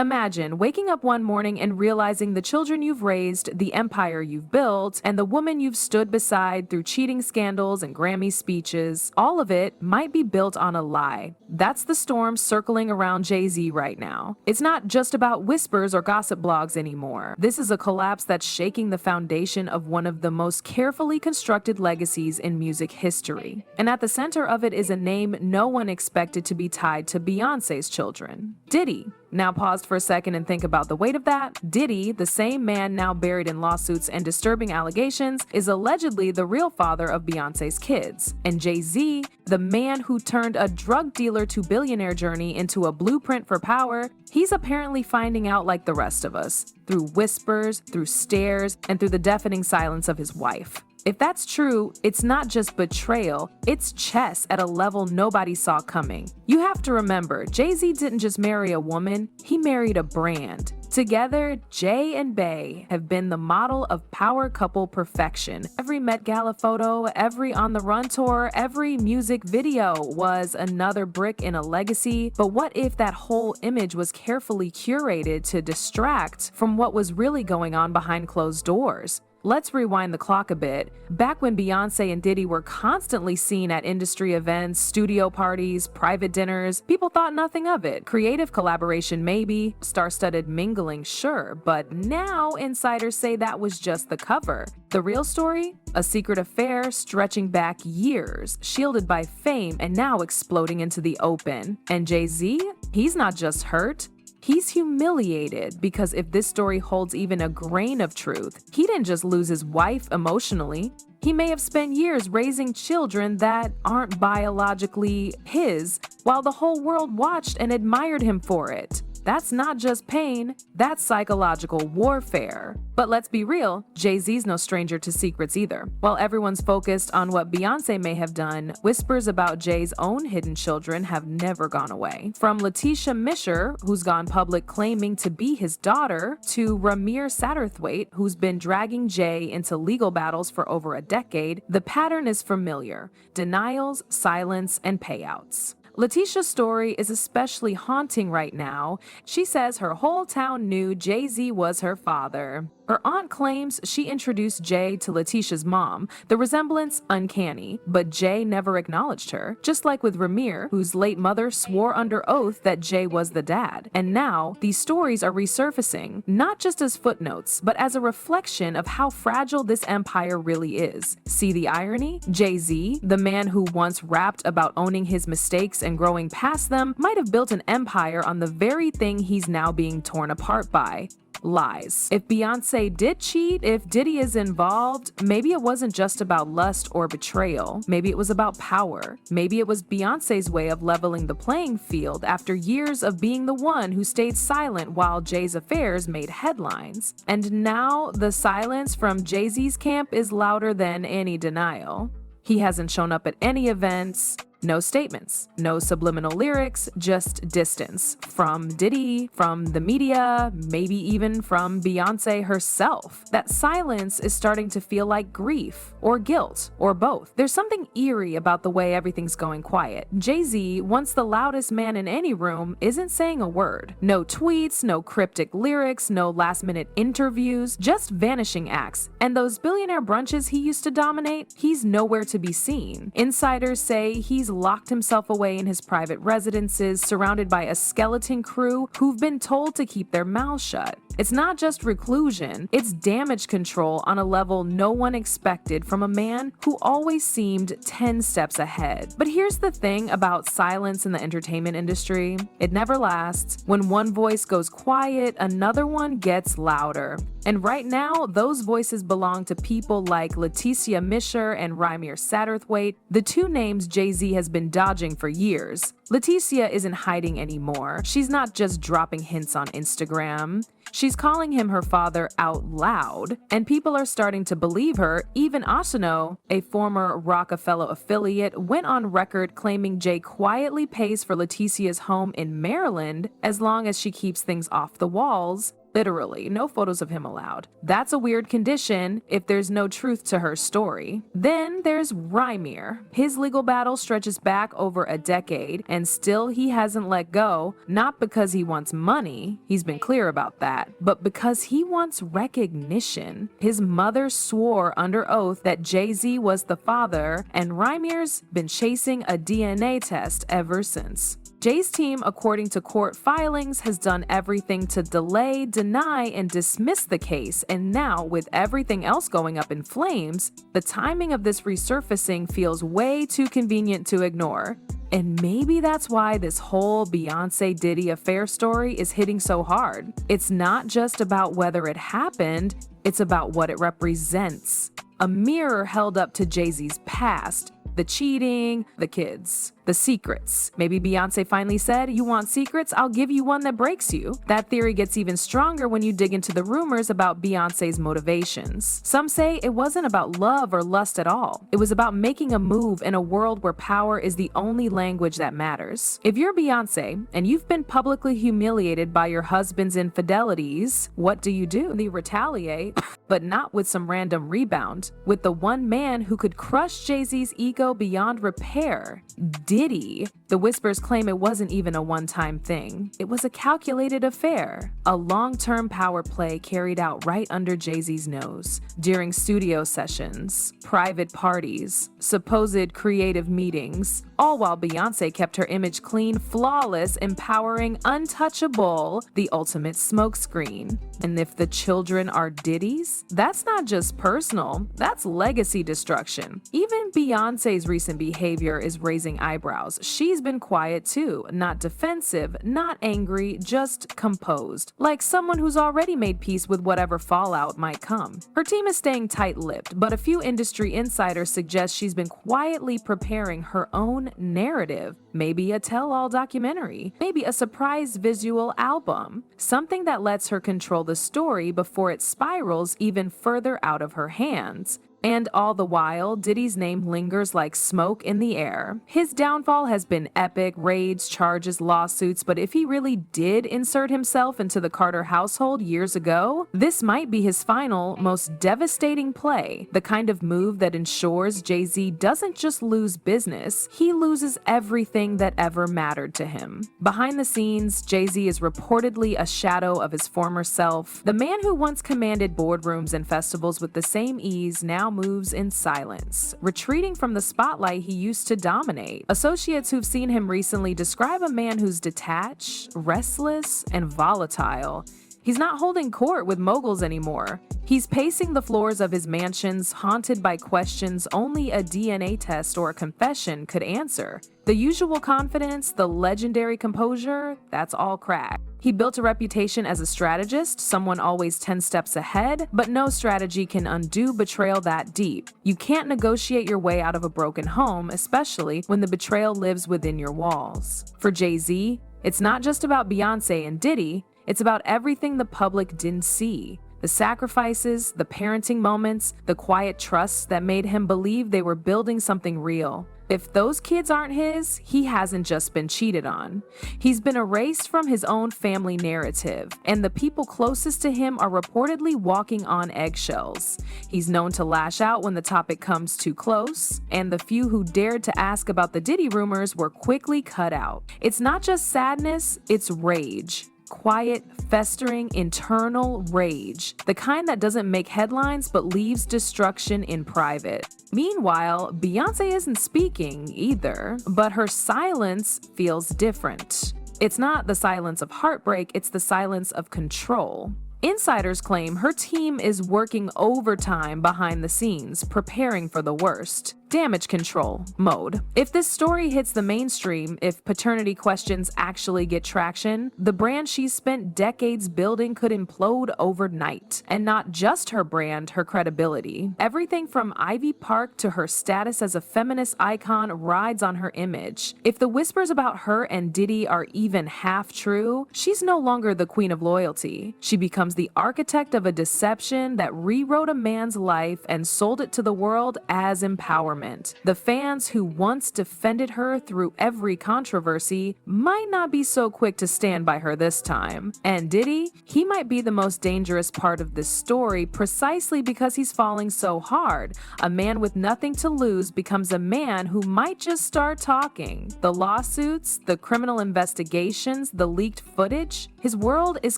Imagine waking up one morning and realizing the children you've raised, the empire you've built, and the woman you've stood beside through cheating scandals and Grammy speeches, all of it might be built on a lie. That's the storm circling around Jay-Z right now. It's not just about whispers or gossip blogs anymore. This is a collapse that's shaking the foundation of one of the most carefully constructed legacies in music history. And at the center of it is a name no one expected to be tied to Beyoncé's children: Diddy. Now pause for a second and think about the weight of that. Diddy, the same man now buried in lawsuits and disturbing allegations, is allegedly the real father of Beyoncé's kids. And Jay-Z, the man who turned a drug dealer to billionaire journey into a blueprint for power, he's apparently finding out like the rest of us, through whispers, through stares, and through the deafening silence of his wife. If that's true, it's not just betrayal, it's chess at a level nobody saw coming. You have to remember, Jay-Z didn't just marry a woman, he married a brand. Together, Jay and Bey have been the model of power couple perfection. Every Met Gala photo, every On the Run tour, every music video was another brick in a legacy. But what if that whole image was carefully curated to distract from what was really going on behind closed doors? Let's rewind the clock a bit. Back when Beyoncé and Diddy were constantly seen at industry events, studio parties, private dinners, people thought nothing of it. Creative collaboration maybe, star-studded mingling sure, but now insiders say that was just the cover. The real story? A secret affair stretching back years, shielded by fame and now exploding into the open. And Jay-Z? He's not just hurt. He's humiliated, because if this story holds even a grain of truth, he didn't just lose his wife emotionally. He may have spent years raising children that aren't biologically his, while the whole world watched and admired him for it. That's not just pain, that's psychological warfare. But let's be real, Jay-Z's no stranger to secrets either. While everyone's focused on what Beyoncé may have done, whispers about Jay's own hidden children have never gone away. From Letitia Misher, who's gone public claiming to be his daughter, to Ramir Satterthwaite, who's been dragging Jay into legal battles for over a decade, the pattern is familiar: denials, silence, and payouts. Letitia's story is especially haunting right now. She says her whole town knew Jay-Z was her father. Her aunt claims she introduced Jay to Letitia's mom, the resemblance uncanny, but Jay never acknowledged her, just like with Ramir, whose late mother swore under oath that Jay was the dad. And now, these stories are resurfacing, not just as footnotes, but as a reflection of how fragile this empire really is. See the irony? Jay-Z, the man who once rapped about owning his mistakes and growing past them, might have built an empire on the very thing he's now being torn apart by: lies. If Beyoncé did cheat, if Diddy is involved, maybe it wasn't just about lust or betrayal. Maybe it was about power. Maybe it was Beyoncé's way of leveling the playing field after years of being the one who stayed silent while Jay's affairs made headlines. And now the silence from Jay-Z's camp is louder than any denial. He hasn't shown up at any events. No statements, no subliminal lyrics, just distance. From Diddy, from the media, maybe even from Beyoncé herself. That silence is starting to feel like grief, or guilt, or both. There's something eerie about the way everything's going quiet. Jay-Z, once the loudest man in any room, isn't saying a word. No tweets, no cryptic lyrics, no last-minute interviews, just vanishing acts. And those billionaire brunches he used to dominate, he's nowhere to be seen. Insiders say he's locked himself away in his private residences, surrounded by a skeleton crew who've been told to keep their mouths shut. It's not just reclusion, it's damage control on a level no one expected from a man who always seemed 10 steps ahead. But here's the thing about silence in the entertainment industry: it never lasts. When one voice goes quiet, another one gets louder. And right now, those voices belong to people like Letitia Misher and Ramir Satterthwaite, the two names Jay-Z has been dodging for years. Letitia isn't hiding anymore. She's not just dropping hints on Instagram. She's calling him her father out loud, and people are starting to believe her. Even Asano, a former Rockefeller affiliate, went on record claiming Jay quietly pays for Letitia's home in Maryland as long as she keeps things off the walls. Literally, no photos of him allowed. That's a weird condition if there's no truth to her story. Then there's Rymir. His legal battle stretches back over a decade, and still he hasn't let go, not because he wants money, he's been clear about that, but because he wants recognition. His mother swore under oath that Jay-Z was the father, and Rymir's been chasing a DNA test ever since. Jay's team, according to court filings, has done everything to delay, deny, and dismiss the case, and now, with everything else going up in flames, the timing of this resurfacing feels way too convenient to ignore. And maybe that's why this whole Beyoncé-Diddy affair story is hitting so hard. It's not just about whether it happened, it's about what it represents. A mirror held up to Jay-Z's past. The cheating, the kids, the secrets. Maybe Beyoncé finally said, "You want secrets? I'll give you one that breaks you." That theory gets even stronger when you dig into the rumors about Beyoncé's motivations. Some say it wasn't about love or lust at all. It was about making a move in a world where power is the only language that matters. If you're Beyoncé and you've been publicly humiliated by your husband's infidelities, what do? You retaliate, but not with some random rebound. With the one man who could crush Jay-Z's ego beyond repair, Diddy. The whispers claim it wasn't even a one-time thing. It was a calculated affair, a long-term power play carried out right under Jay-Z's nose, during studio sessions, private parties, supposed creative meetings, all while Beyoncé kept her image clean, flawless, empowering, untouchable, the ultimate smokescreen. And if the children are Diddy's, that's not just personal, that's legacy destruction. Even Beyoncé's recent behavior is raising eyebrows. She's been quiet too, not defensive, not angry, just composed, like someone who's already made peace with whatever fallout might come. Her team is staying tight-lipped, but a few industry insiders suggest she's been quietly preparing her own narrative, maybe a tell-all documentary, maybe a surprise visual album, something that lets her control the story before it spirals even further out of her hands. And all the while, Diddy's name lingers like smoke in the air. His downfall has been epic: raids, charges, lawsuits, but if he really did insert himself into the Carter household years ago, this might be his final, most devastating play, the kind of move that ensures Jay-Z doesn't just lose business, he loses everything that ever mattered to him. Behind the scenes, Jay-Z is reportedly a shadow of his former self. The man who once commanded boardrooms and festivals with the same ease now moves in silence, retreating from the spotlight he used to dominate. Associates who've seen him recently describe a man who's detached, restless, and volatile. He's not holding court with moguls anymore. He's pacing the floors of his mansions, haunted by questions only a DNA test or a confession could answer. The usual confidence, the legendary composure, that's all cracked. He built a reputation as a strategist, someone always 10 steps ahead, but no strategy can undo betrayal that deep. You can't negotiate your way out of a broken home, especially when the betrayal lives within your walls. For Jay-Z, it's not just about Beyoncé and Diddy, it's about everything the public didn't see. The sacrifices, the parenting moments, the quiet trusts that made him believe they were building something real. If those kids aren't his, he hasn't just been cheated on. He's been erased from his own family narrative, and the people closest to him are reportedly walking on eggshells. He's known to lash out when the topic comes too close, and the few who dared to ask about the Diddy rumors were quickly cut out. It's not just sadness, it's rage. Quiet, festering, internal rage. The kind that doesn't make headlines but leaves destruction in private. Meanwhile, Beyoncé isn't speaking either, but her silence feels different. It's not the silence of heartbreak, it's the silence of control. Insiders claim her team is working overtime behind the scenes, preparing for the worst. Damage control mode. If this story hits the mainstream, if paternity questions actually get traction, the brand she's spent decades building could implode overnight. And not just her brand, her credibility. Everything from Ivy Park to her status as a feminist icon rides on her image. If the whispers about her and Diddy are even half true, she's no longer the queen of loyalty. She becomes the architect of a deception that rewrote a man's life and sold it to the world as empowerment. empowerment. The fans who once defended her through every controversy might not be so quick to stand by her this time. And Diddy, he might be the most dangerous part of this story precisely because he's falling so hard. A man with nothing to lose becomes a man who might just start talking. The lawsuits, the criminal investigations, the leaked footage, his world is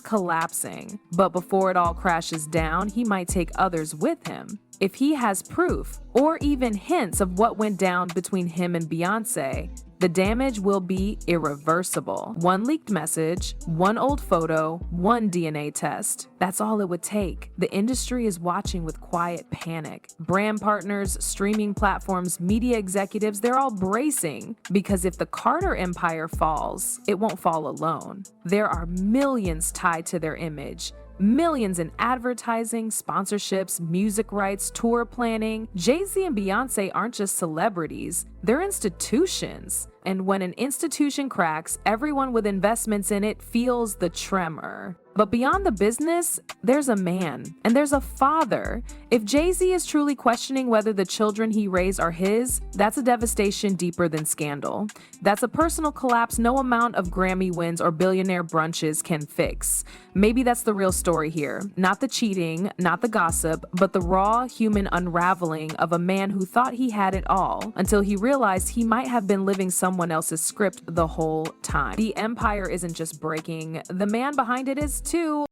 collapsing. But before it all crashes down, he might take others with him. If he has proof, or even hints of what went down between him and Beyoncé, the damage will be irreversible. One leaked message, one old photo, one DNA test. That's all it would take. The industry is watching with quiet panic. Brand partners, streaming platforms, media executives, they're all bracing. Because if the Carter empire falls, it won't fall alone. There are millions tied to their image. Millions in advertising, sponsorships, music rights, tour planning. Jay-Z and Beyoncé aren't just celebrities, they're institutions. And when an institution cracks, everyone with investments in it feels the tremor. But beyond the business, there's a man, and there's a father. If Jay-Z is truly questioning whether the children he raised are his, that's a devastation deeper than scandal. That's a personal collapse no amount of Grammy wins or billionaire brunches can fix. Maybe that's the real story here. Not the cheating, not the gossip, but the raw human unraveling of a man who thought he had it all until he realized he might have been living someone else's script the whole time. The empire isn't just breaking, the man behind it is too.